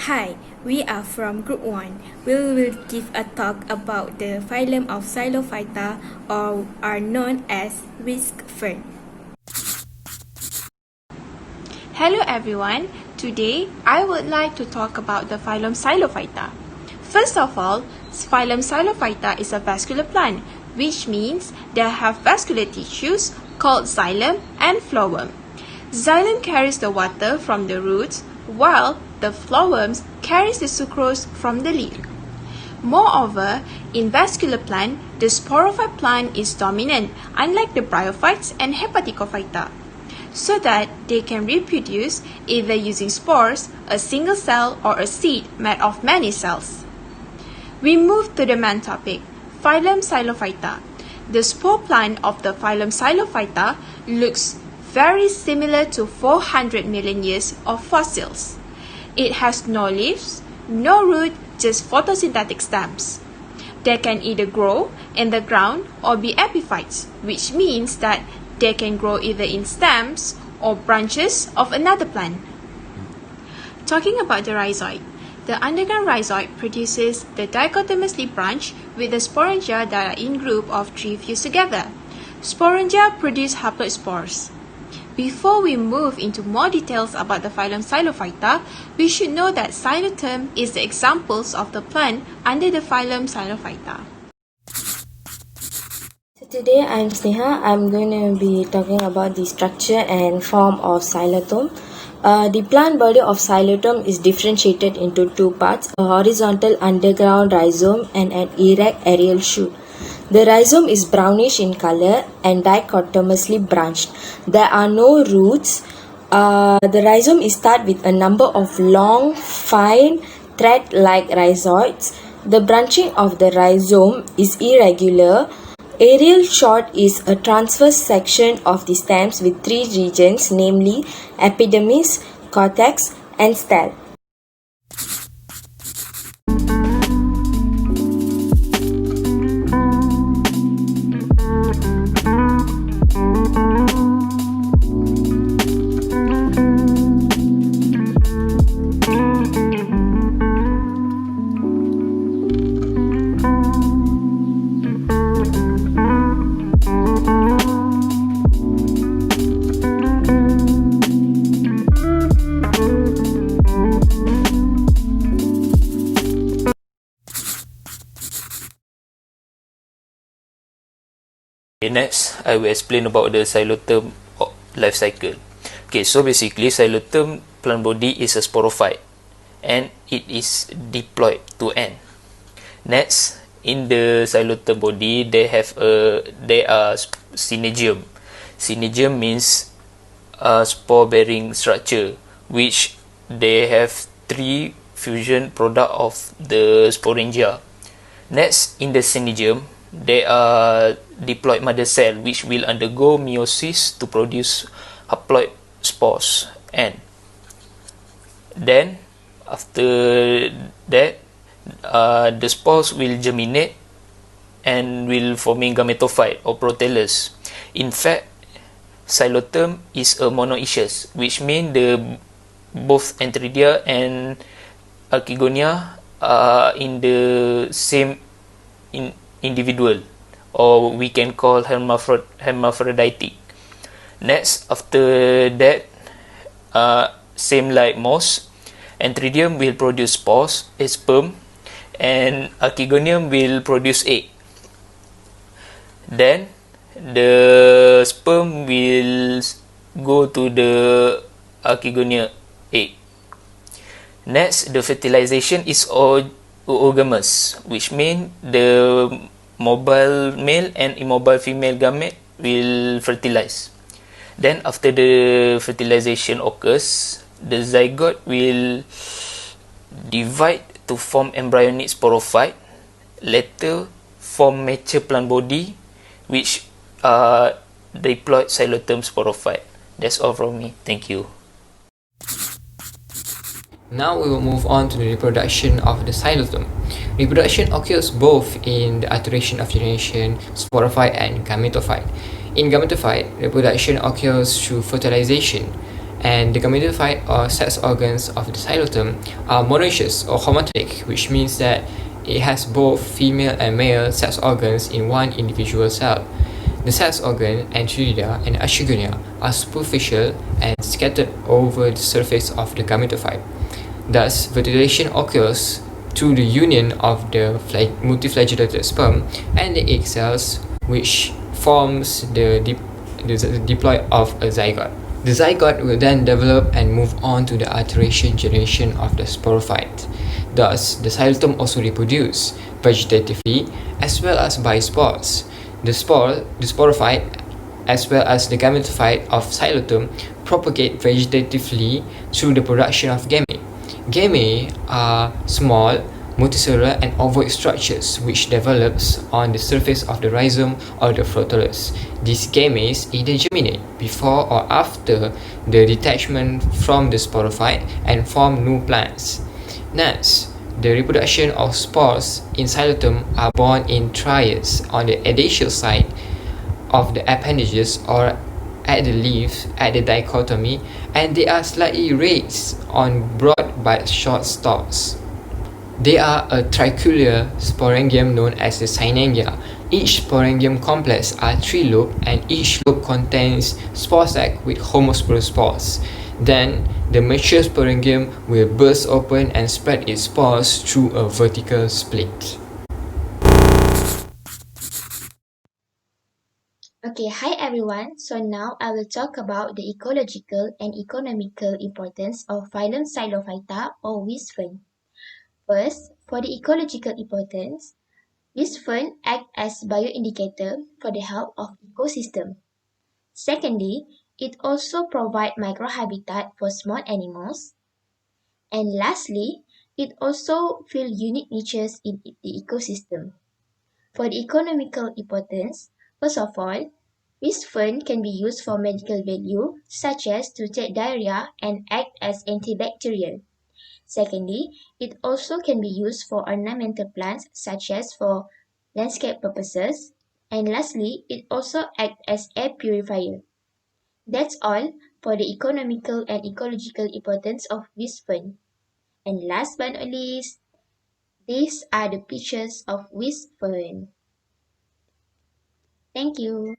Hi, we are from Group 1. We will give a talk about the phylum of Psilophyta, or are known as Whisk Fern. Hello everyone, today I would like to talk about the phylum Psilophyta. First of all, phylum Psilophyta is a vascular plant, which means they have vascular tissues called xylem and phloem. Xylem carries the water from the roots, while the phloem carries the sucrose from the leaf. Moreover, in vascular plant, the sporophyte plant is dominant, unlike the bryophytes and hepaticophyta, so that they can reproduce either using spores, a single cell, or a seed made of many cells. We move to the main topic, phylum Psilophyta. The spore plant of the phylum Psilophyta looks very similar to 400 million years of fossils. It has no leaves, no root, just photosynthetic stems. They can either grow in the ground or be epiphytes, which means that they can grow either in stems or branches of another plant. Talking about the rhizoid, the underground rhizoid produces the dichotomously branch with the sporangia that are in group of 3 fused together. Sporangia produce haploid spores. Before we move into more details about the phylum Psilophyta, we should know that xylotherm is the examples of the plant under the phylum Psilophyta. So today I'm Sneha. I'm going to be talking about the structure and form of xylotome. The plant body of xylotome is differentiated into 2 parts, a horizontal underground rhizome and an erect aerial shoot. The rhizome is brownish in color and dichotomously branched. There are no roots. The rhizome is starred with a number of long, fine, thread-like rhizoids. The branching of the rhizome is irregular. Aerial short is a transverse section of the stems with 3 regions, namely epidermis, cortex, and stele. Okay, next, I will explain about the xylotherm life cycle. Okay, so basically, xylotherm plant body is a sporophyte and it is diploid to end. Next, in the xylotherm body, they are synergium. Synergium means a spore-bearing structure, which they have 3 fusion product of the sporangia. Next, in the synergium, there are diploid mother cell which will undergo meiosis to produce haploid spores, and then after that the spores will germinate and will forming gametophyte or protellus. In fact, xylotherm is a monoecious, which means the both Enteridia and Archegonia are in the same individual, or we can call hermaphroditic. Next, after that, same like moss, Enteridium will produce spores, sperm, and Archegonium will produce egg. Then the sperm will go to the Archegonia egg. Next, the fertilization is oogamous, which means the mobile male and immobile female gamete will fertilize. Then after the fertilization occurs, the zygote will divide to form embryonic sporophyte, later form mature plant body, which are diploid xylotherm sporophyte. That's all from me. Thank you. Now we will move on to the reproduction of the xylotherm. Reproduction occurs both in the alternation of generation, sporophyte and gametophyte. In gametophyte, reproduction occurs through fertilization, And the gametophyte or sex organs of the xylem are monoecious or homotonic, which means that it has both female and male sex organs in one individual cell. The sex organ, antheridia and achigonia, are superficial and scattered over the surface of the gametophyte. Thus, fertilization occurs through the union of the multiflagellated sperm and the egg cells, which forms the diploid of a zygote. The zygote will then develop and move on to the arturiation generation of the sporophyte. Thus, the xylem also reproduce vegetatively as well as by spores. The sporophyte, as well as the gametophyte of xylem, propagate vegetatively through the production of gamete. Gamete are small, multicellular and ovoid structures which develops on the surface of the rhizome or the photollus. These gametes either germinate before or after the detachment from the sporophyte and form new plants. Next, the reproduction of spores in xylem are born in triads on the adatial side of the appendages or at the leaves at the dichotomy, and they are slightly raised on broad but short stalks. They are a trichuluar sporangium known as the synangia. Each sporangium complex are 3-lobed and each lobe contains spore sac with homosporous spores. Then, the mature sporangium will burst open and spread its spores through a vertical split. Okay, hi everyone. So now I will talk about the ecological and economical importance of phylum Psilophyta or Whisk. First, for the ecological importance, Whisk act as bioindicator for the health of ecosystem. Secondly, it also provide microhabitat for small animals. And lastly, it also fill unique niches in the ecosystem. For the economical importance, first of all, Whisk can be used for medical value, such as to treat diarrhea and act as antibacterial. Secondly, it also can be used for ornamental plants, such as for landscape purposes. And lastly, it also acts as air purifier. That's all for the economical and ecological importance of Whisk. And last but not least, these are the pictures of Whisk. Thank you.